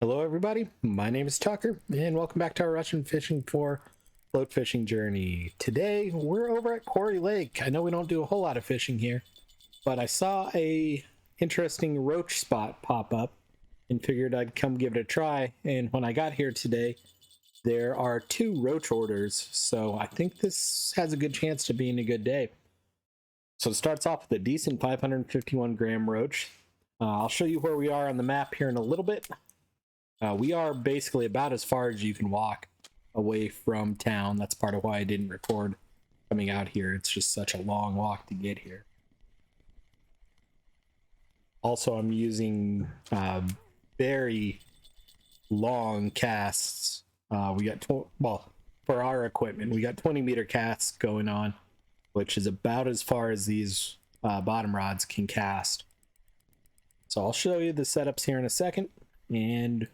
Hello everybody, my name is Tucker, and welcome back to our Russian Fishing for float fishing journey. Today, we're over at Kuori Lake. I know we don't do a whole lot of fishing here, but I saw a interesting roach spot pop up and figured I'd come give it a try. And when I got here today, there are 2 roach orders, so I think this has a good chance to being a good day. So it starts off with a decent 551 gram roach. I'll show you where we are on the map here in a little bit. We are basically about as far as you can walk away from town. That's part of why I didn't record coming out here. It's just such a long walk to get here. Also, I'm using very long casts. We got, well, for our equipment, we got 20-meter casts going on, which is about as far as these bottom rods can cast. So I'll show you the setups here in a second and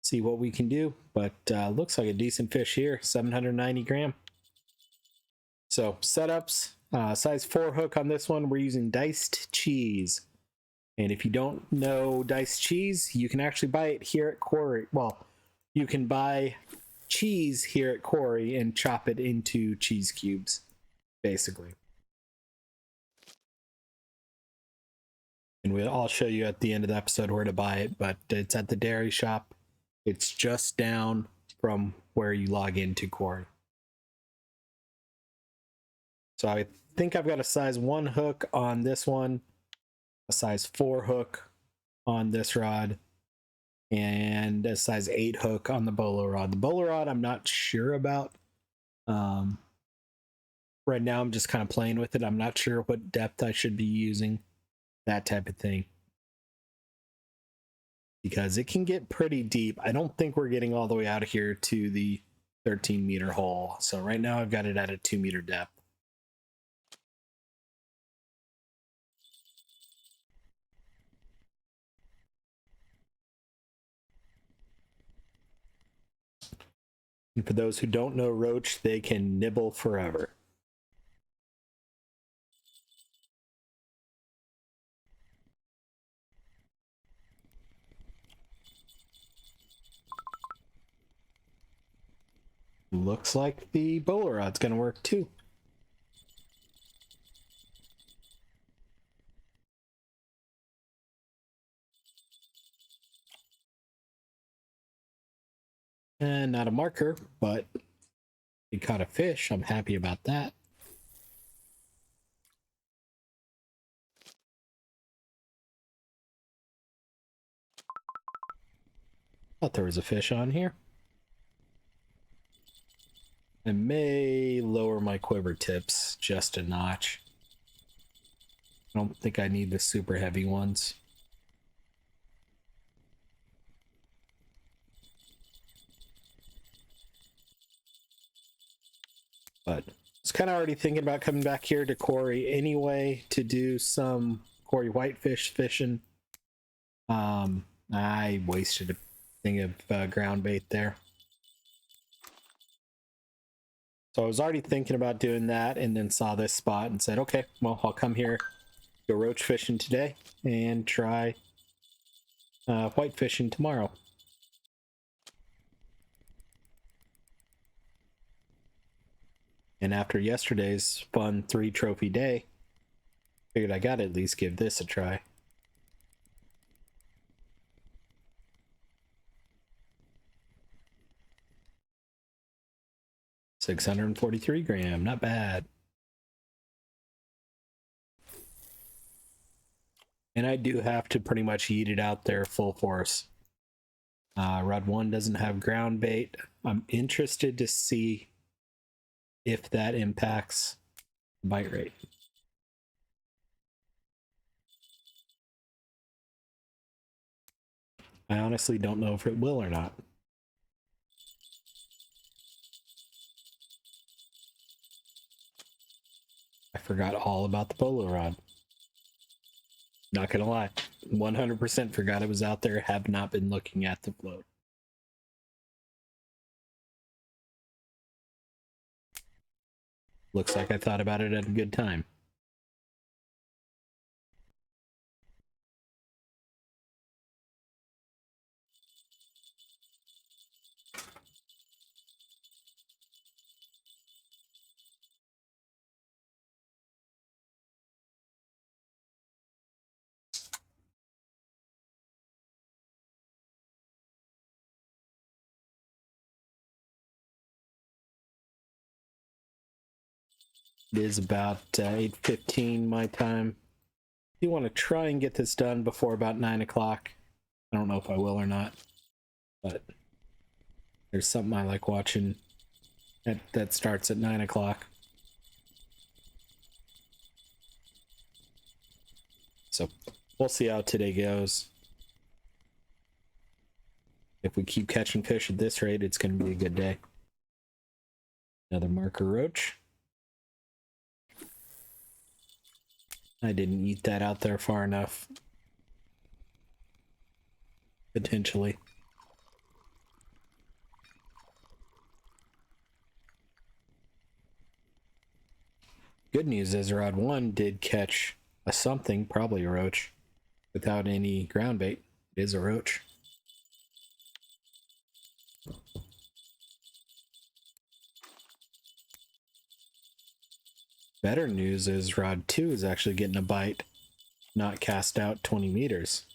see what we can do, but looks like a decent fish here, 790 gram. So setups, size 4 hook on this one. We're using diced cheese, and if you don't know diced cheese, you can actually buy it here at Kuori. Well, you can buy cheese here at Kuori and chop it into cheese cubes, basically. And I'll show you at the end of the episode where to buy it, but it's at the dairy shop. It's just down from where you log into Kuori. So I think I've got a size 1 hook on this one, a size 4 hook on this rod, and a size 8 hook on the bolo rod. The bolo rod I'm not sure about. Right now I'm just kind of playing with it. I'm not sure what depth I should be using, that type of thing, because it can get pretty deep. I don't think we're getting all the way out of here to the 13-meter hole. So right now I've got it at a 2-meter depth. And for those who don't know roach, they can nibble forever. Looks like the bowler rod's gonna work too. And not a marker, but we caught a fish. I'm happy about that. Thought there was a fish on here. I may lower my quiver tips just a notch. I don't think I need the super heavy ones. But I was kind of already thinking about coming back here to Kuori anyway to do some Kuori whitefish fishing. I wasted a thing of ground bait there. So I was already thinking about doing that, and then saw this spot and said, okay, well, I'll come here, go roach fishing today, and try white fishing tomorrow. And after yesterday's fun 3-trophy day, figured I gotta at least give this a try. $643 gram, not bad. And I do have to pretty much eat it out there full force. Rod 1 doesn't have ground bait. I'm interested to see if that impacts bite rate. I honestly don't know if it will or not. I forgot all about the bolo rod. Not gonna lie, 100% forgot it was out there. Have not been looking at the float. Looks like I thought about it at a good time. It is about 8:15 my time. You want to try and get this done before about 9 o'clock. I don't know if I will or not, but there's something I like watching that starts at 9 o'clock. So we'll see how today goes. If we keep catching fish at this rate, it's going to be a good day. Another marker roach. I didn't eat that out there far enough. Potentially. Good news is Rod 1 did catch a something, probably a roach, without any ground bait. It is a roach. Better news is Rod 2 is actually getting a bite, not cast out 20 meters.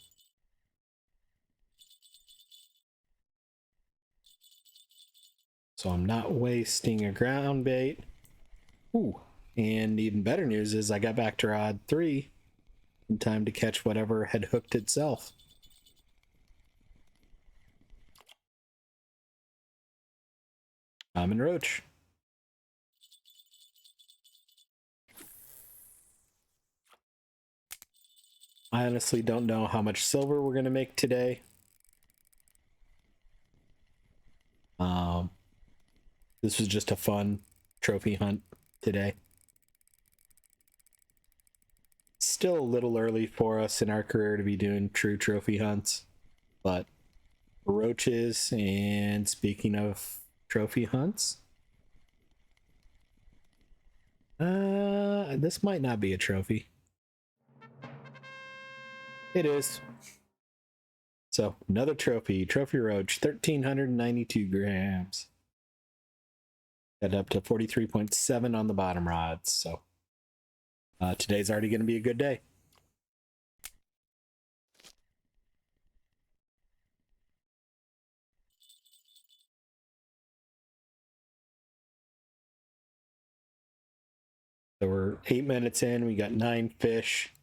So I'm not wasting a ground bait. Ooh, and even better news is I got back to Rod 3 in time to catch whatever had hooked itself. Common roach. I honestly don't know how much silver we're going to make today. This was just a fun trophy hunt today. Still a little early for us in our career to be doing true trophy hunts, but roaches, and speaking of trophy hunts, this might not be a trophy. It is. So another trophy roach, 1,392 grams. Got up to 43.7 on the bottom rods. So today's already going to be a good day. So we're 8 minutes in. We got 9 fish.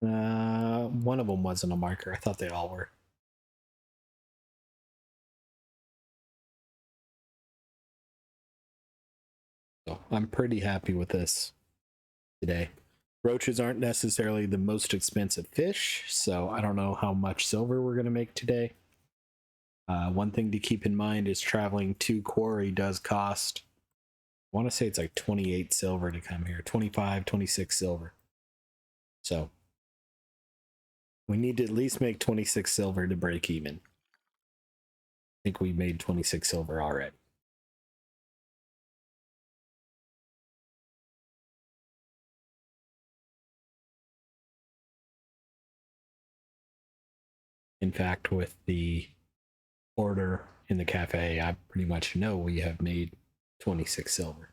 One of them wasn't a marker. I thought they all were. So I'm pretty happy with this today. Roaches aren't necessarily the most expensive fish, so I don't know how much silver we're going to make today. One thing to keep in mind is traveling to Kuori does cost, I want to say it's like 28 silver to come here, 25, 26 silver. So we need to at least make 26 silver to break even. I think we made 26 silver already. In fact, with the order in the cafe, I pretty much know we have made 26 silver.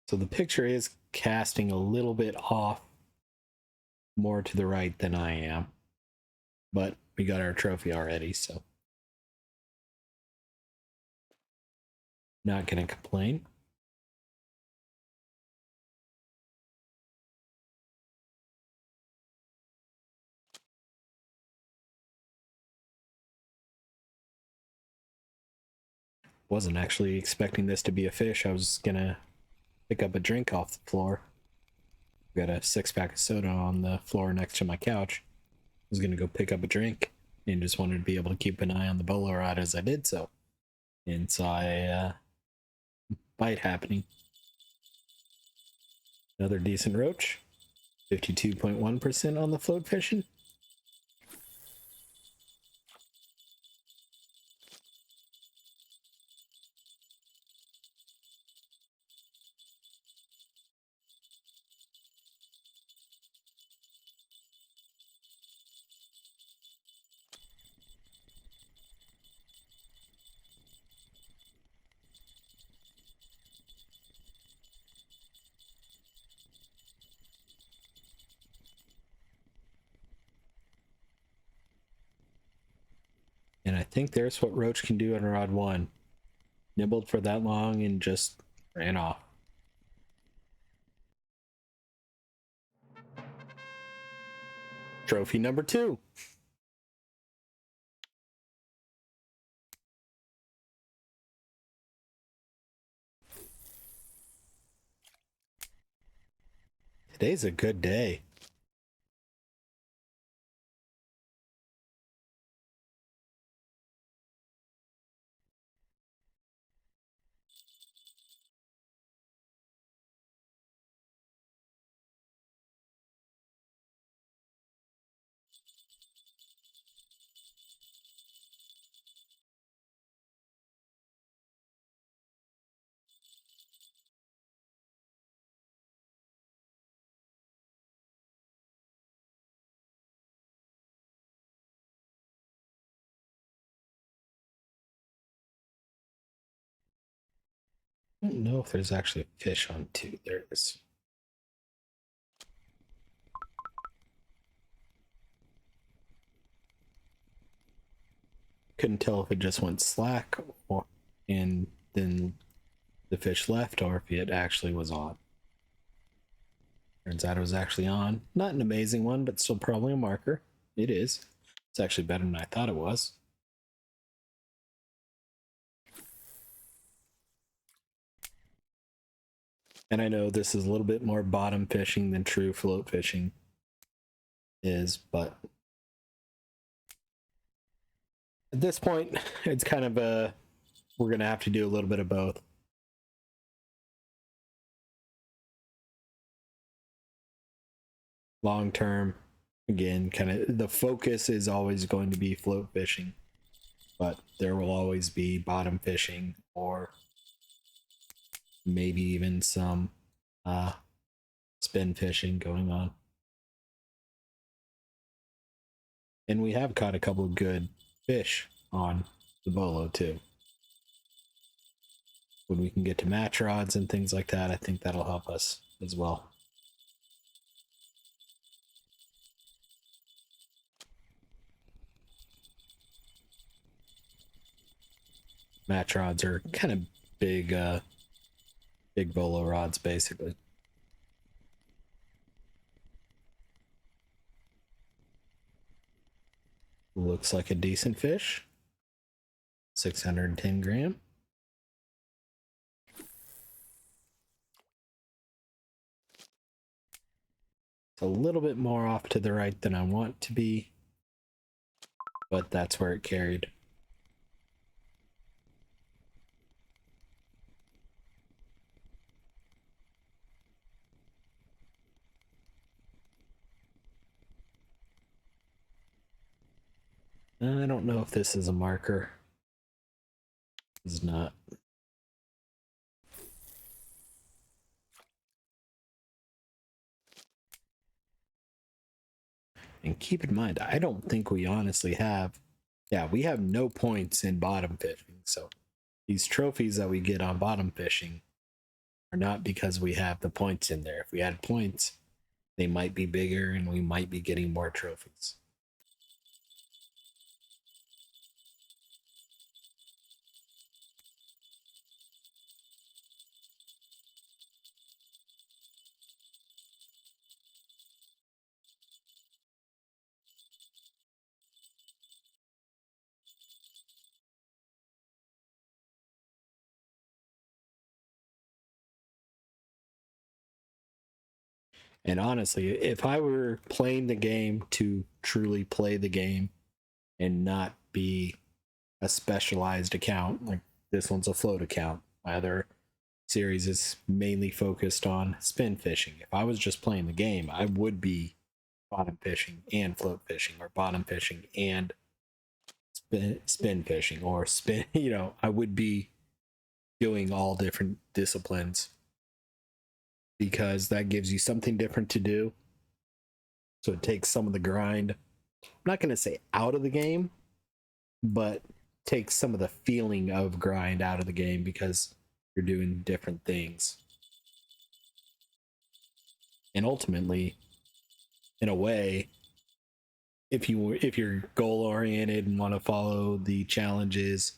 So the picture is casting a little bit off more to the right than I am, but we got our trophy already, so not gonna complain. Wasn't actually expecting this to be a fish. I was gonna pick up a drink off the floor. Got a 6-pack of soda on the floor next to my couch. I was gonna go pick up a drink and just wanted to be able to keep an eye on the bolo rod as I did so. And saw a bite happening. Another decent roach. 52.1% on the float fishing. And I think there's what Roach can do on rod 1. Nibbled for that long and just ran off. Trophy number 2. Today's a good day. I don't know if there's actually a fish on 2. There is. Couldn't tell if it just went slack or and then the fish left or if it actually was on. Turns out it was actually on. Not an amazing one, but still probably a marker. It is. It's actually better than I thought it was. And I know this is a little bit more bottom fishing than true float fishing is, but at this point, it's kind of we're going to have to do a little bit of both. Long term, again, kind of the focus is always going to be float fishing, but there will always be bottom fishing or maybe even some spin fishing going on. And we have caught a couple of good fish on the bolo too. When we can get to match rods and things like that, I think that'll help us as well. Match rods are kind of big bolo rods basically. Looks like a decent fish. 610 gram. It's a little bit more off to the right than I want to be, but that's where it carried. I don't know if this is a marker. It's not. And keep in mind, I don't think we honestly have. Yeah, we have no points in bottom fishing. So these trophies that we get on bottom fishing are not because we have the points in there. If we had points, they might be bigger and we might be getting more trophies. And honestly, if I were playing the game to truly play the game and not be a specialized account, like this one's a float account, my other series is mainly focused on spin fishing. If I was just playing the game, I would be bottom fishing and float fishing, or bottom fishing and spin fishing, or spin, I would be doing all different disciplines because that gives you something different to do. So it takes some of the grind. I'm not going to say out of the game, but takes some of the feeling of grind out of the game because you're doing different things. And ultimately, in a way, if you're goal oriented and want to follow the challenges,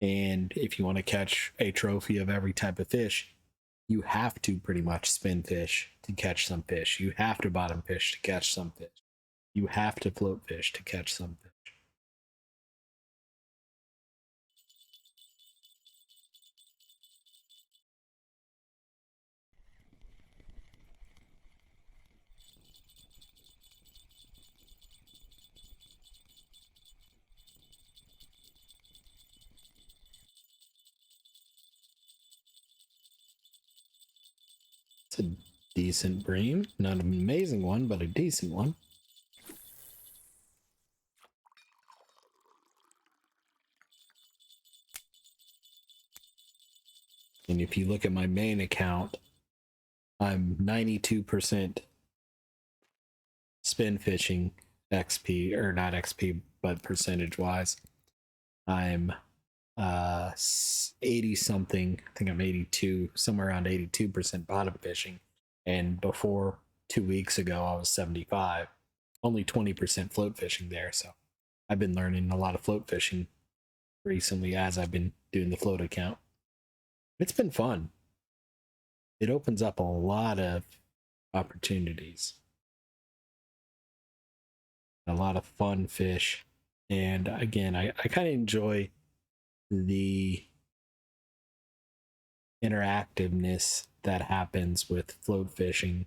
and if you want to catch a trophy of every type of fish, you have to pretty much spin fish to catch some fish. You have to bottom fish to catch some fish. You have to float fish to catch some fish. It's a decent bream. Not an amazing one, but a decent one. And if you look at my main account, I'm 92% spin fishing XP, or not XP, but percentage wise. I'm 80 something. I think I'm 82, somewhere around 82% bottom fishing. And before 2 weeks ago, I was 75. Only 20% float fishing there. So I've been learning a lot of float fishing recently as I've been doing the float account. It's been fun. It opens up a lot of opportunities, a lot of fun fish. And again, I kind of enjoy the interactiveness that happens with float fishing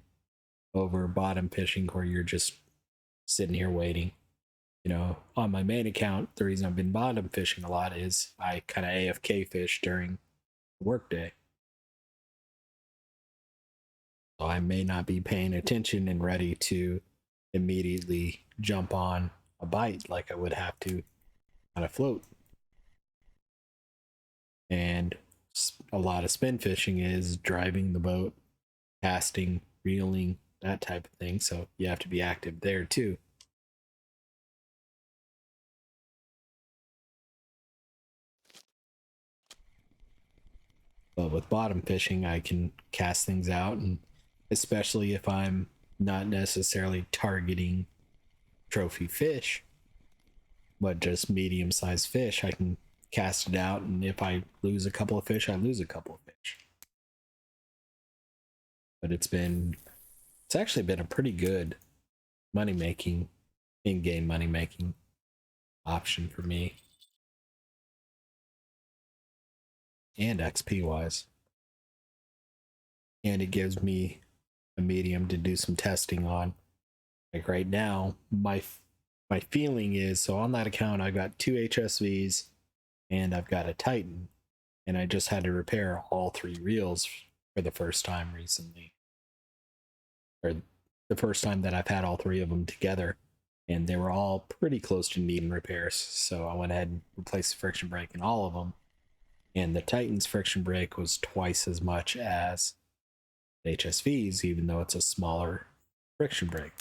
over bottom fishing, where you're just sitting here waiting. You know, on my main account, the reason I've been bottom fishing a lot is I kind of AFK fish during the workday. So I may not be paying attention and ready to immediately jump on a bite like I would have to on a float. And a lot of spin fishing is driving the boat, casting, reeling, that type of thing. So you have to be active there too. But with bottom fishing, I can cast things out, and especially if I'm not necessarily targeting trophy fish, but just medium sized fish, I can cast it out. And if I lose a couple of fish, I lose a couple of fish. But it's actually been a pretty good money making, in game money making option for me, and XP wise. And it gives me a medium to do some testing on. Like right now, my feeling is, so on that account I got 2 HSVs and I've got a Titan, and I just had to repair all 3 reels for the first time recently, or the first time that I've had all 3 of them together, and they were all pretty close to needing repairs. So I went ahead and replaced the friction brake in all of them, and the Titan's friction brake was twice as much as HSV's, even though it's a smaller friction brake.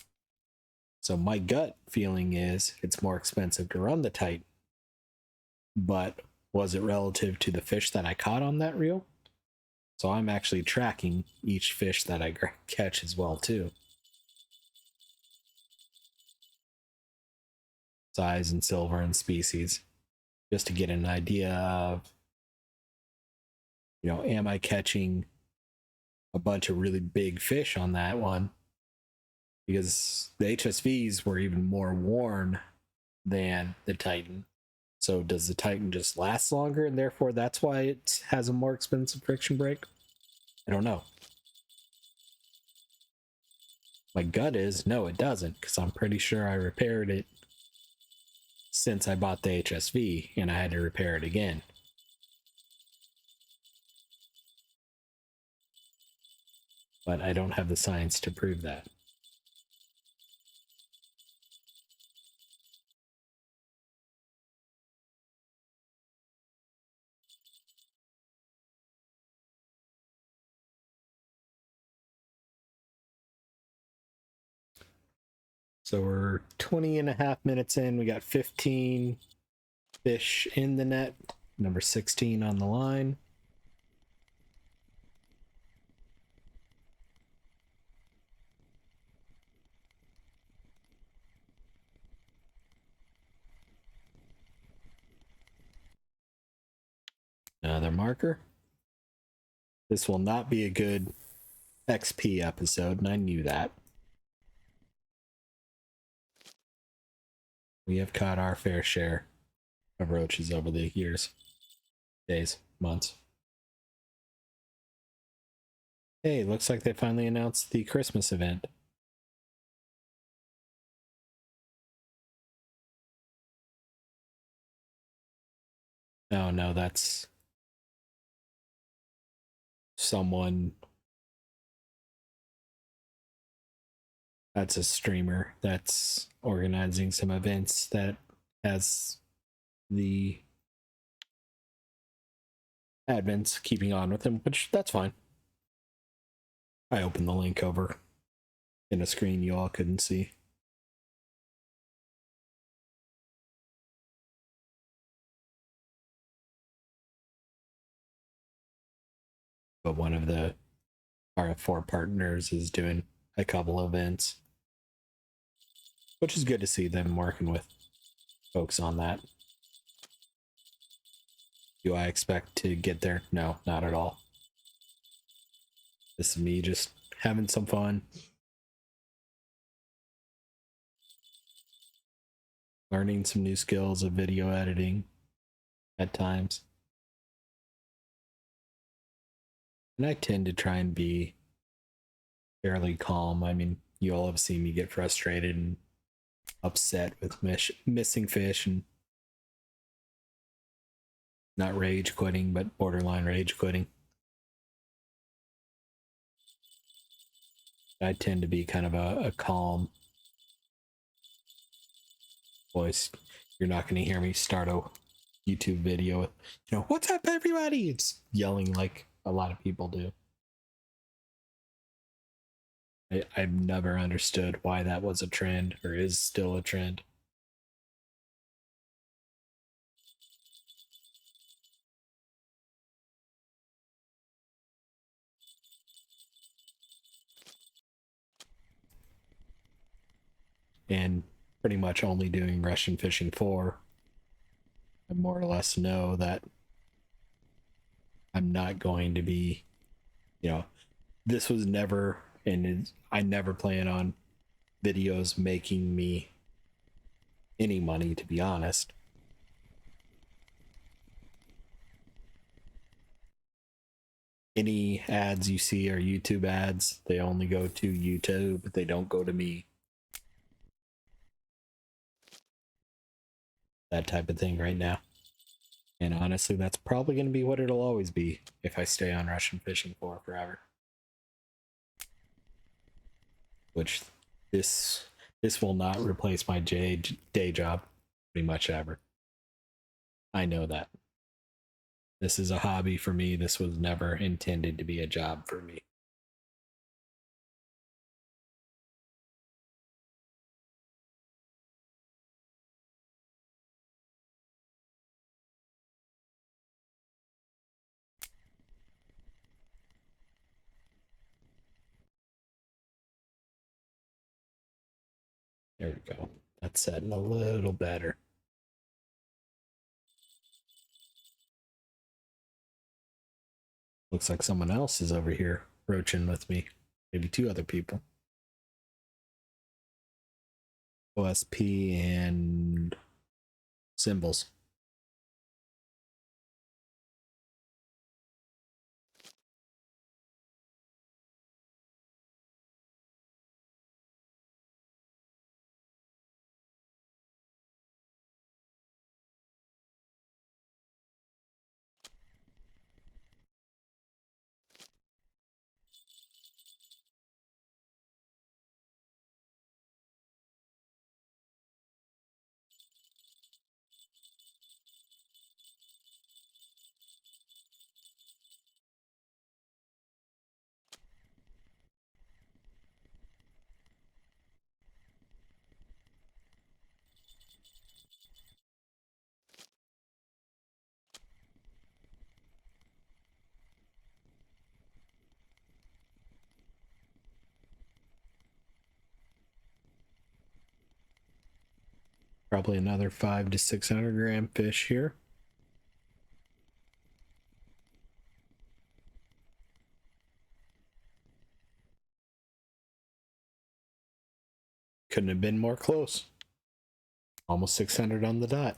So my gut feeling is it's more expensive to run the Titan. But was it relative to the fish that I caught on that reel? So I'm actually tracking each fish that I catch as well too. Size and silver and species, just to get an idea of, you know, am I catching a bunch of really big fish on that one? Because the HSVs were even more worn than the Titan. So does the Titan just last longer, and therefore that's why it has a more expensive friction brake? I don't know. My gut is no, it doesn't, because I'm pretty sure I repaired it since I bought the HSV, and I had to repair it again. But I don't have the science to prove that. So we're 20 and a half minutes in. We got 15 fish in the net, number 16 on the line. Another marker. This will not be a good XP episode, and I knew that. We have caught our fair share of roaches over the years, days, months. Hey, looks like they finally announced the Christmas event. Oh no, that's someone. That's a streamer that's organizing some events that has the admins keeping on with him, which that's fine. I opened the link over in a screen you all couldn't see. But one of the RF4 partners is doing a couple events, which is good to see them working with folks on that. Do I expect to get there? No, not at all. This is me just having some fun. Learning some new skills of video editing at times. And I tend to try and be fairly calm. I mean, you all have seen me get frustrated and upset with missing fish and not rage quitting, but borderline rage quitting. I tend to be kind of a calm voice. You're not going to hear me start a YouTube video with, what's up, everybody? It's yelling like a lot of people do. I've never understood why that was a trend or is still a trend. And pretty much only doing Russian Fishing 4, I more or less know that I'm not going to be, this was never, and I never plan on videos making me any money, to be honest. Any ads you see are YouTube ads. They only go to YouTube, they don't go to me. That type of thing right now. And honestly, that's probably going to be what it'll always be if I stay on Russian Fishing 4 forever. Which this will not replace my day job pretty much ever. I know that. This is a hobby for me. This was never intended to be a job for me. There we go. That's setting a little better. Looks like someone else is over here roaching with me. Maybe two other people. OSP and symbols. Probably another 500 to 600 gram fish here. Couldn't have been more close. Almost 600 on the dot.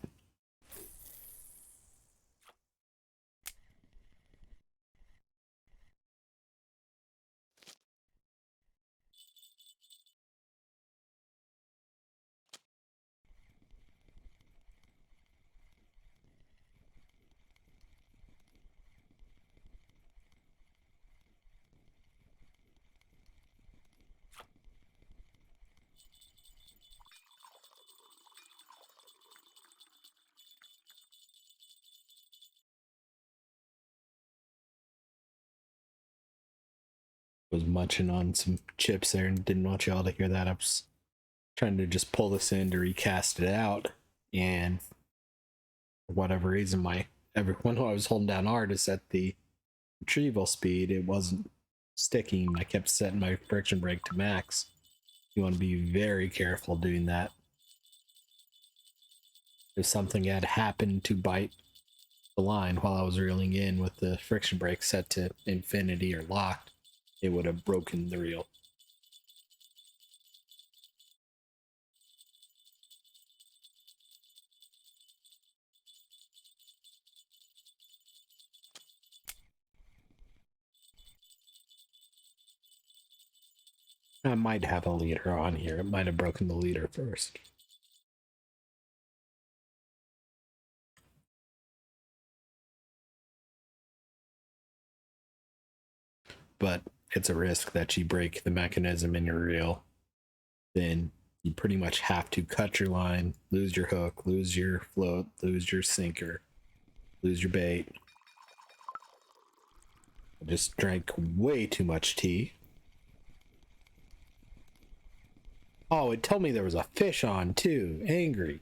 Was munching on some chips there and didn't want y'all to hear that. I was trying to just pull this in to recast it out, and for whatever reason, everyone who I was holding down R to set the retrieval speed, it wasn't sticking. I kept setting my friction brake to max. You want to be very careful doing that. If something had happened to bite the line while I was reeling in with the friction brake set to infinity or locked, it would have broken the reel. I might have a leader on here. It might have broken the leader first. But it's a risk that you break the mechanism in your reel. Then you pretty much have to cut your line, lose your hook, lose your float, lose your sinker, lose your bait. I just drank way too much tea. Oh, it told me there was a fish on too. Angry.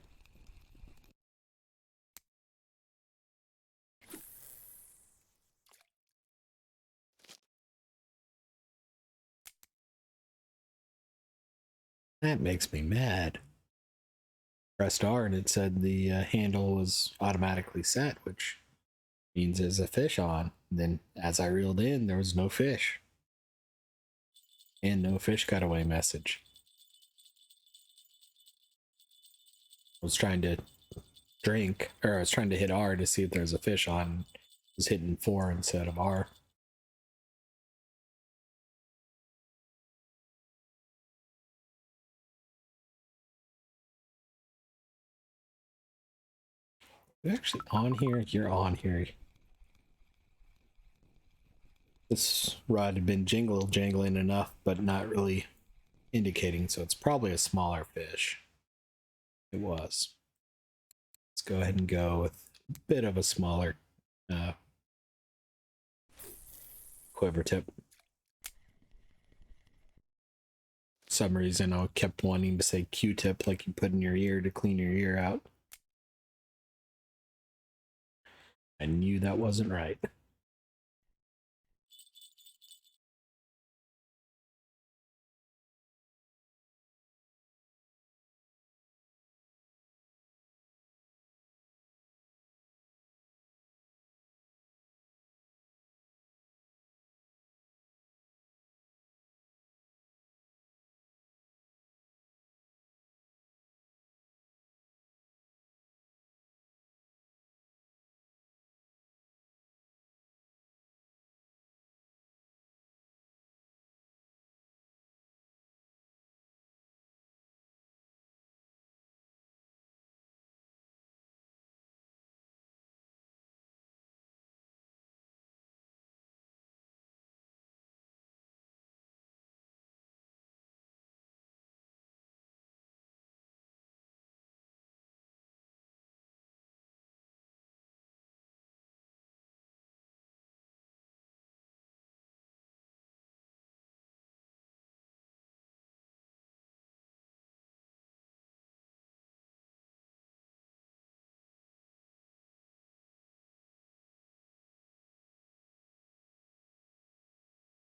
That makes me mad. Pressed R and it said the handle was automatically set, which means there's a fish on. And then as I reeled in, there was no fish. And no fish cutaway message. I was trying to I was trying to hit R to see if there's a fish on. I was hitting 4 instead of R. You're actually on here? You're on here. This rod had been jangling enough, but not really indicating, so it's probably a smaller fish. It was. Let's go ahead and go with a bit of a smaller quiver tip. For some reason, I kept wanting to say Q-tip like you put in your ear to clean your ear out. I knew that wasn't right.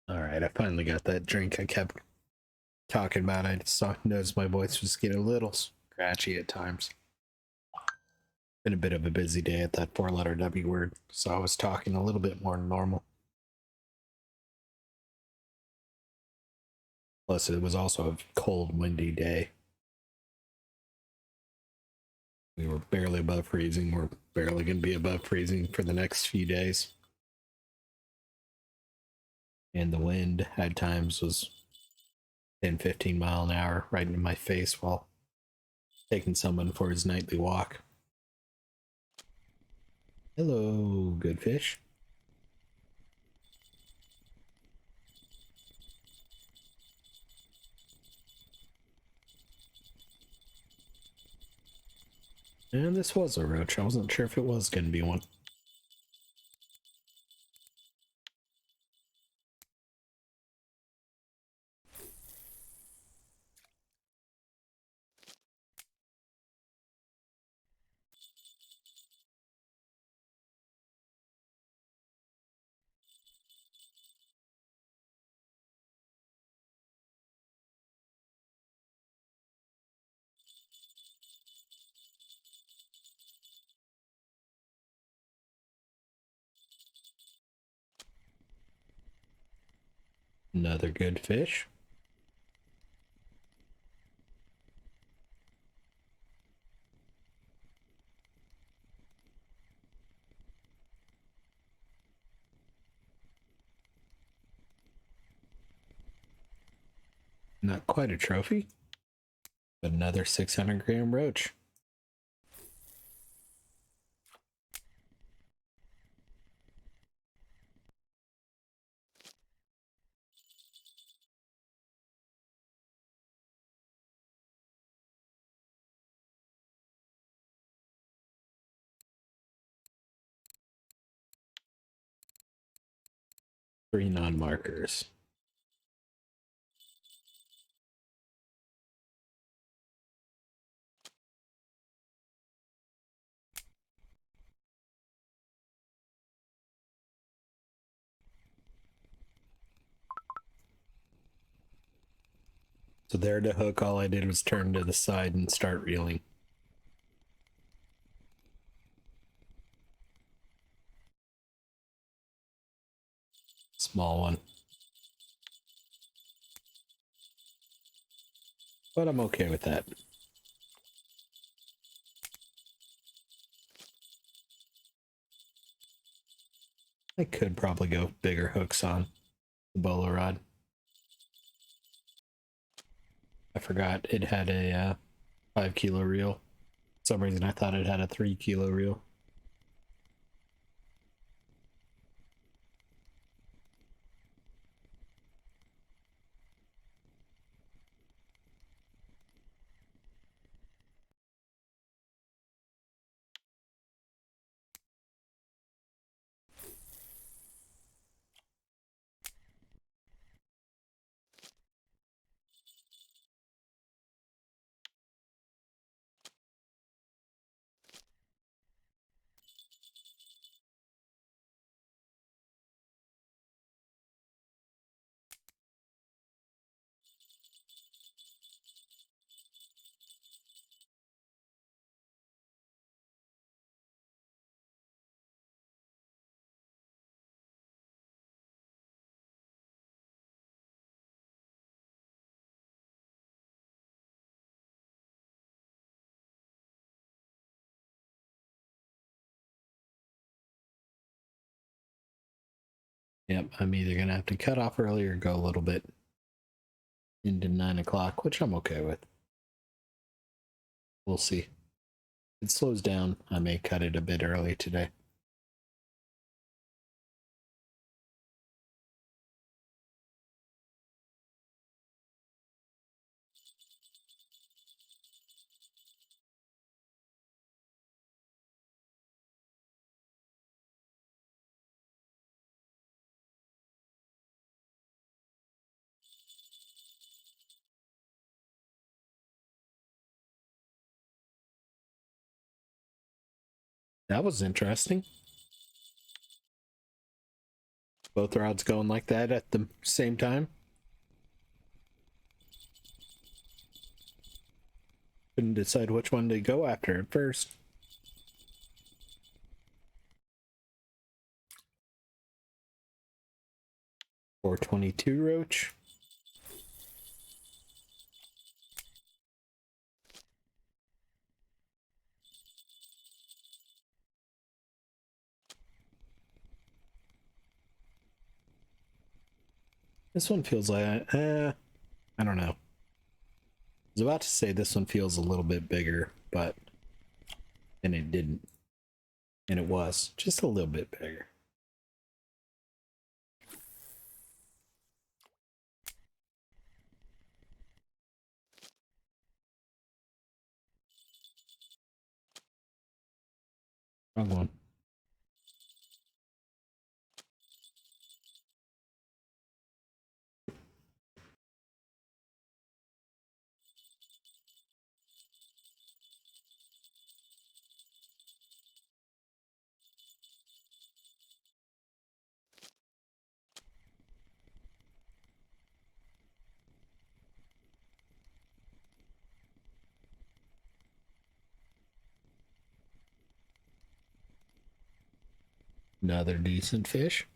All right, I finally got that drink I kept talking about. I just noticed my voice was getting a little scratchy at times. Been a bit of a busy day at that 4-letter W word, so I was talking a little bit more than normal. Plus, it was also a cold, windy day. We were barely above freezing. We're barely going to be above freezing for the next few days. And the wind at times was 10, 15 mile an hour right into my face while taking someone for his nightly walk. Hello, good fish. And this was a roach. I wasn't sure if it was going to be one. Another good fish. Not quite a trophy, but another 600-gram roach. Three non-markers. So there to hook, all I did was turn to the side and start reeling. Small one. But I'm okay with that. I could probably go bigger hooks on the bolo rod. I forgot it had a 5 kilo reel. For some reason I thought it had a 3 kilo reel. Yep, I'm either gonna have to cut off early or go a little bit into 9 o'clock, which I'm okay with. We'll see. If it slows down, I may cut it a bit early today. That was interesting. Both rods going like that at the same time. Couldn't decide which one to go after at first. .422 roach. This one feels like, I don't know. I was about to say this one feels a little bit bigger, but and it didn't. And it was just a little bit bigger. Wrong one. Another decent fish.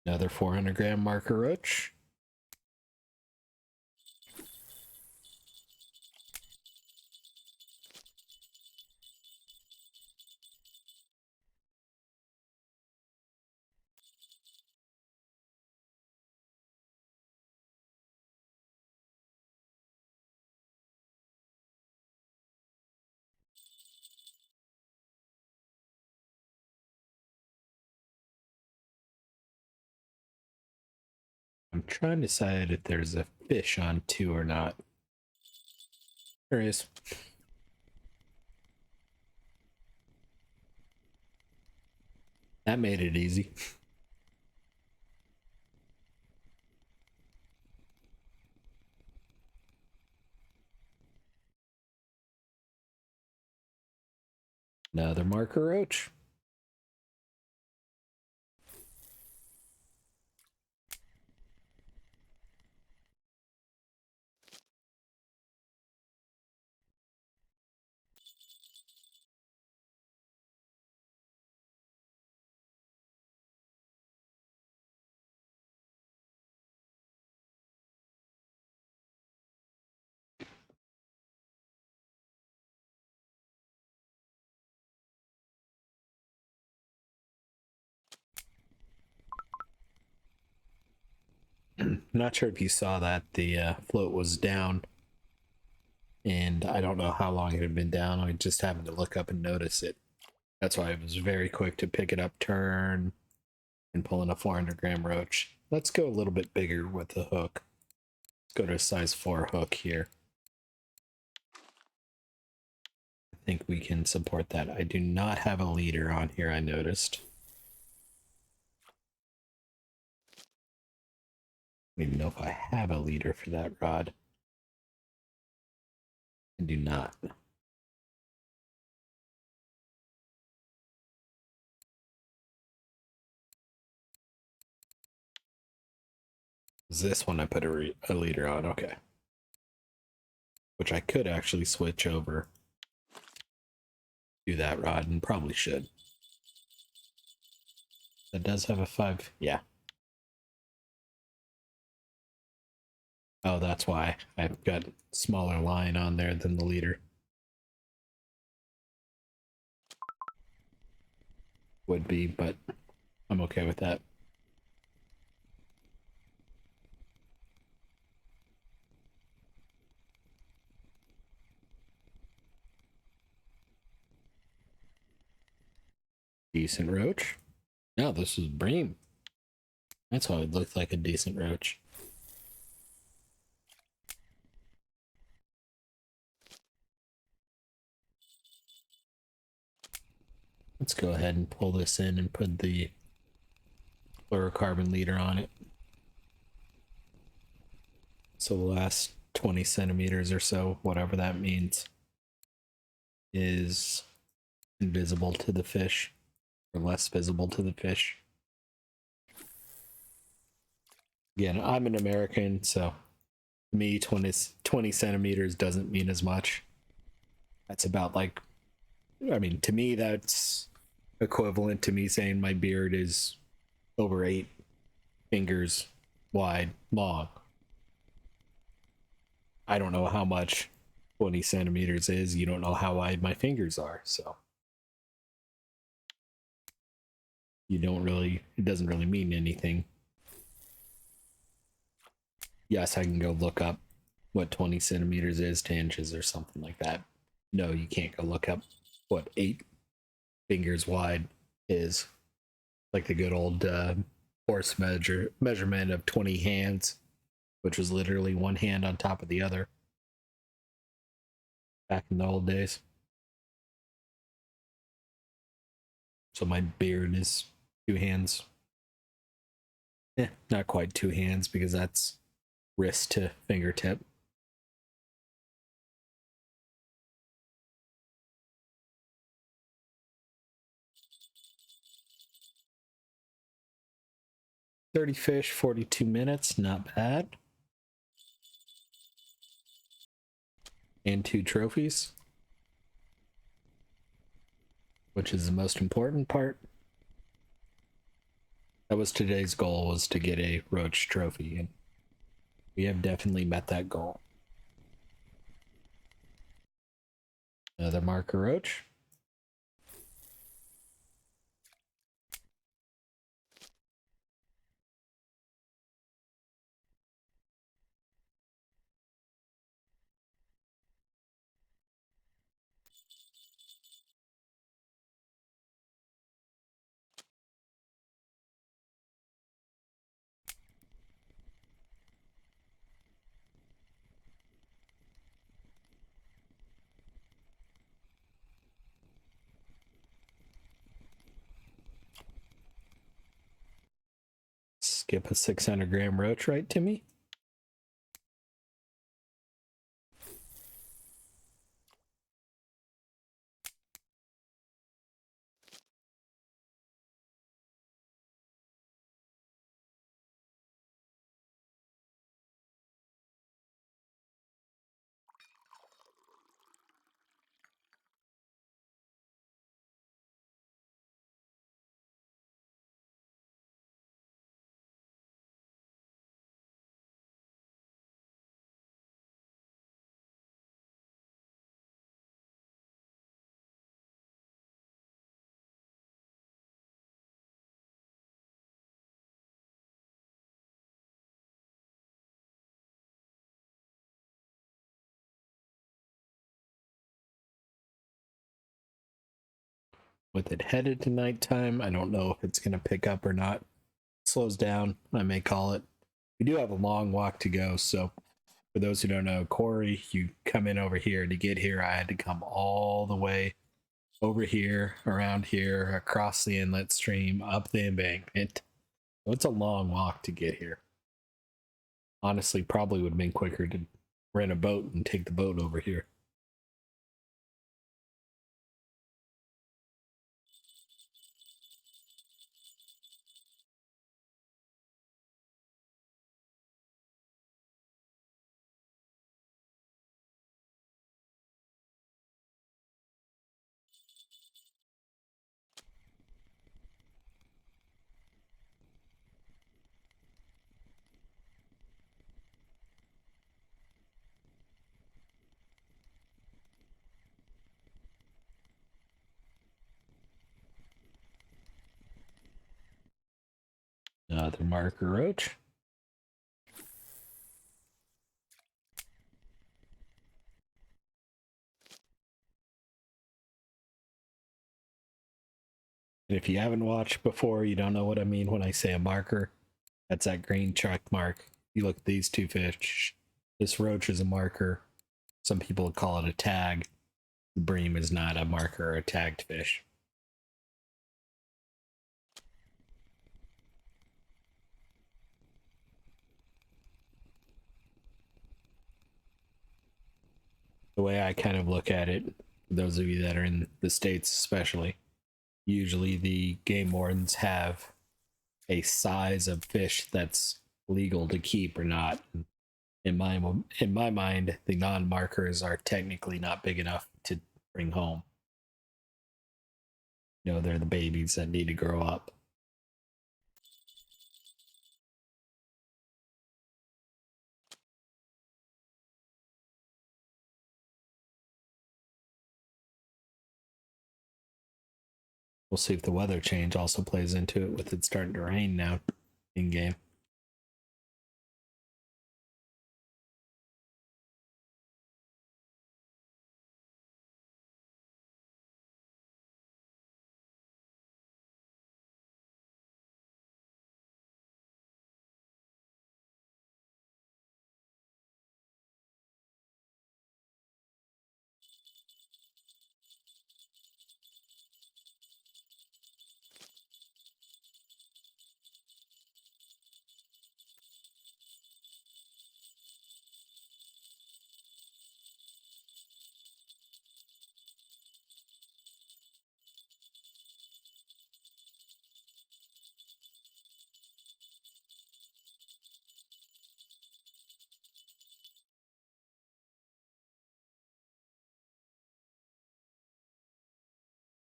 Another 400-gram marker roach. I'm trying to decide if there's a fish on 2 or not. There is. That made it easy. Another marker roach. Not sure if you saw that the float was down, and I don't know how long it had been down. I just happened to look up and notice it. That's why I was very quick to pick it up, turn, and pull in a 400-gram roach. Let's go a little bit bigger with the hook. Let's go to a size 4 hook here. I think we can support that. I do not have a leader on here, I noticed. I don't even know if I have a leader for that rod. I do not. Is this one I put a leader on? Okay. Which I could actually switch over to that rod and probably should. That does have a 5. Yeah. Oh, that's why I've got smaller line on there than the leader. Would be, but I'm okay with that. Decent roach. No, this is bream. That's how it looked like a decent roach. Let's go ahead and pull this in and put the fluorocarbon leader on it. So the last 20 centimeters or so, whatever that means, is invisible to the fish, or less visible to the fish. Again, I'm an American, so to me 20 centimeters doesn't mean as much. That's about like, I mean, to me, that's equivalent to me saying my beard is over 8 fingers wide, long. I don't know how much 20 centimeters is. You don't know how wide my fingers are, so it doesn't really mean anything. Yes, I can go look up what 20 centimeters is to inches or something like that. No, you can't go look up what 8 fingers wide is, like the good old horse measurement of 20 hands, which was literally one hand on top of the other back in the old days. So my beard is 2 hands. Not quite 2 hands because that's wrist to fingertip. $30 fish, 42 minutes, not bad. And 2 trophies, which is the most important part. That was today's goal, was to get a roach trophy, and we have definitely met that goal. Another marker roach. Skip a 600-gram roach right to me. With it headed to nighttime, I don't know if it's going to pick up or not. It slows down, I may call it. We do have a long walk to go, so for those who don't know, Kuori, you come in over here. To get here, I had to come all the way over here, around here, across the inlet stream, up the embankment. So it's a long walk to get here. Honestly, probably would have been quicker to rent a boat and take the boat over here. Another marker roach. And if you haven't watched before, you don't know what I mean when I say a marker. That's that green check mark. You look at these 2 fish. This roach is a marker. Some people call it a tag. The bream is not a marker or a tagged fish. The way I kind of look at it, those of you that are in the States especially, usually the game wardens have a size of fish that's legal to keep or not. In my mind, the non-markers are technically not big enough to bring home. You know, they're the babies that need to grow up. We'll see if the weather change also plays into it with it starting to rain now in game.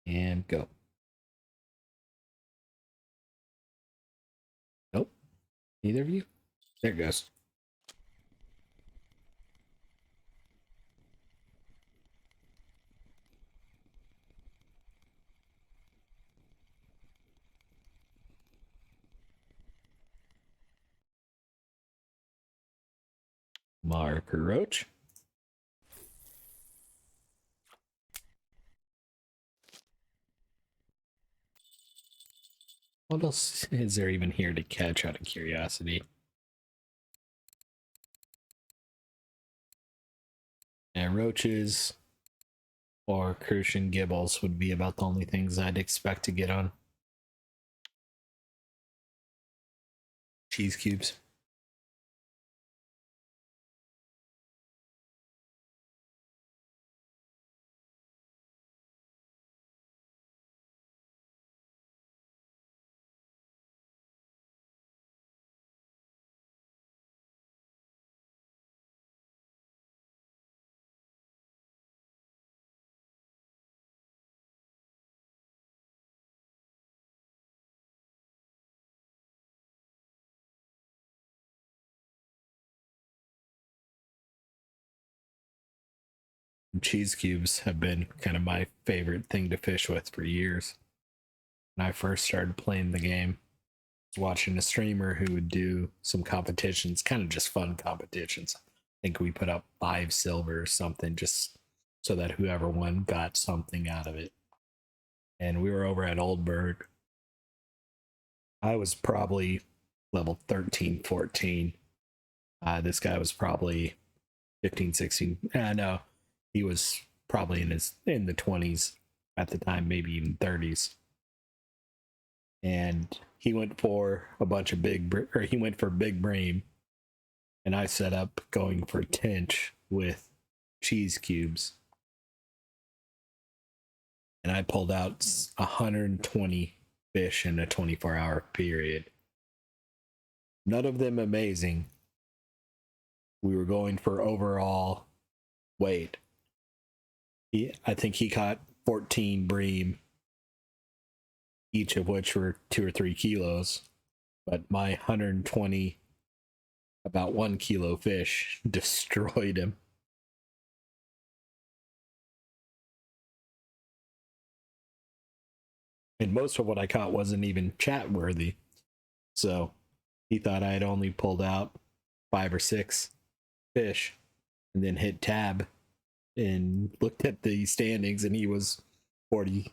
And go. Nope. Neither of you? There it goes. Marker Roach. What else is there even here to catch out of curiosity? And roaches or crucian gibbles would be about the only things I'd expect to get on. Cheese cubes. Cheese cubes have been kind of my favorite thing to fish with for years. When I first started playing the game, I was watching a streamer who would do some competitions, kind of just fun competitions. I think we put up 5 silver or something just so that whoever won got something out of it. And we were over at Oldberg. I was probably level 13, 14. This guy was probably 15, 16. No, he was probably in the 20s at the time, maybe even 30s. And he went for a bunch of he went for big brain, and I set up going for tench with cheese cubes, and I pulled out 120 fish in a 24-hour period. None of them amazing. We were going for overall weight. I think he caught 14 bream, each of which were 2 or 3 kilos. But my 120, about 1 kilo fish destroyed him. And most of what I caught wasn't even chat worthy. So he thought I had only pulled out 5 or 6 fish and then hit tab and looked at the standings, and he was 40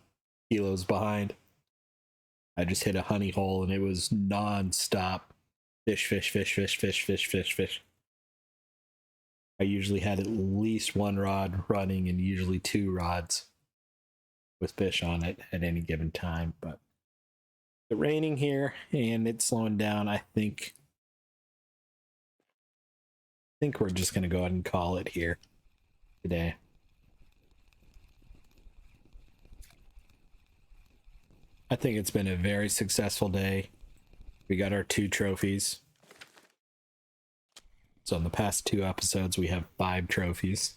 kilos behind. I just hit a honey hole, and it was non-stop fish, fish, fish, fish, fish, fish, fish, fish. I usually had at least 1 rod running and usually 2 rods with fish on it at any given time. But it's raining here and it's slowing down. I think we're just gonna go ahead and call it here today. I think it's been a very successful day. We got our 2 trophies. So in the past 2 episodes, we have 5 trophies.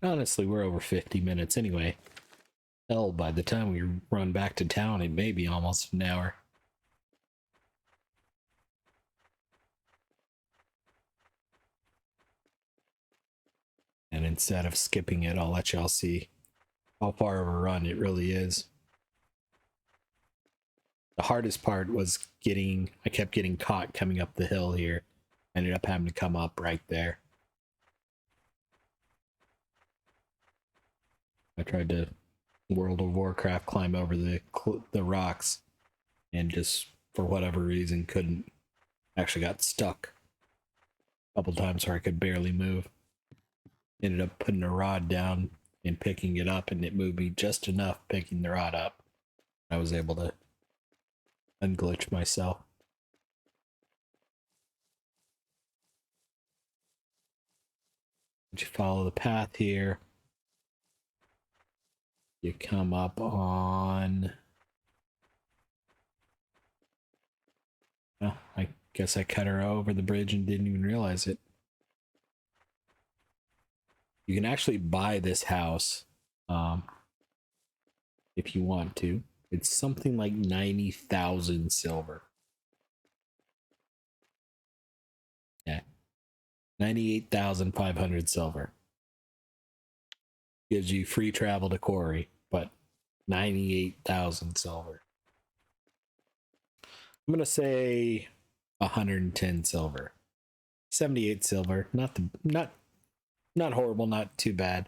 Honestly, we're over 50 minutes anyway. Hell, by the time we run back to town, it may be almost an hour. And instead of skipping it, I'll let y'all see how far of a run it really is. The hardest part was I kept getting caught coming up the hill here. Ended up having to come up right there. I tried to World of Warcraft climb over the rocks and just for whatever reason couldn't. Actually got stuck a couple times where I could barely move. Ended up putting a rod down and picking it up, and it moved me just enough picking the rod up. I was able to unglitch myself. But you follow the path here. You come up on... Oh, I guess I cut her over the bridge and didn't even realize it. You can actually buy this house if you want to. It's something like 90,000 silver. Yeah. 98,500 silver. Gives you free travel to Kuori, but 98,000 silver. I'm going to say 110 silver. 78 silver. Not horrible, not too bad.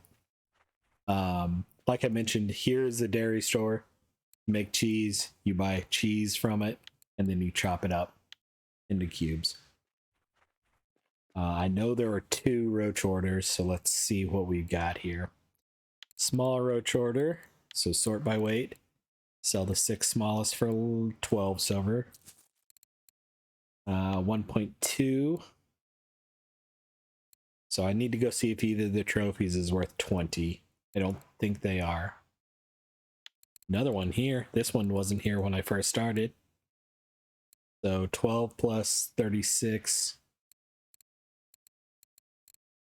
Like I mentioned, here's the dairy store. You make cheese, you buy cheese from it, and then you chop it up into cubes. I know there are 2 roach orders, so let's see what we've got here. Small roach order, so sort by weight. Sell the 6 smallest for 12 silver. 1.2. So I need to go see if either of the trophies is worth 20. I don't think they are. Another one here. This one wasn't here when I first started. So 12 plus 36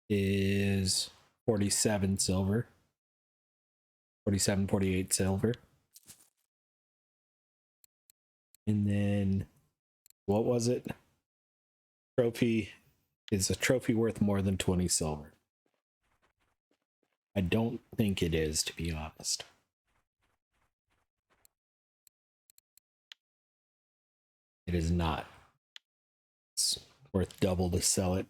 is 47 silver. 47, 48 silver. And then, what was it? Trophy is a trophy worth more than 20 silver. I don't think it is, to be honest. It is not. It's worth double to sell it.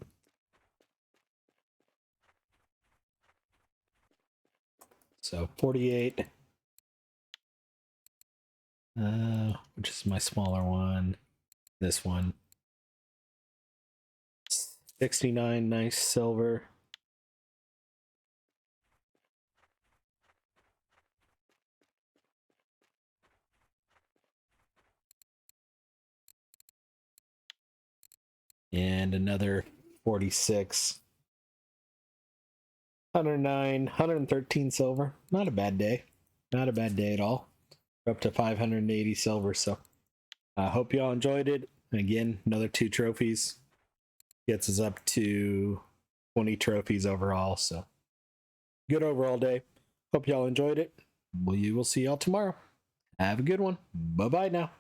So 48. Which is my smaller one. This one. 69 nice silver. And another 46. 109, 113 silver. Not a bad day. Not a bad day at all. We're up to 580 silver, so I hope y'all enjoyed it. Again, another 2 trophies. Gets us up to 20 trophies overall, so good overall day. Hope y'all enjoyed it. We will see y'all tomorrow. Have a good one. Bye-bye now.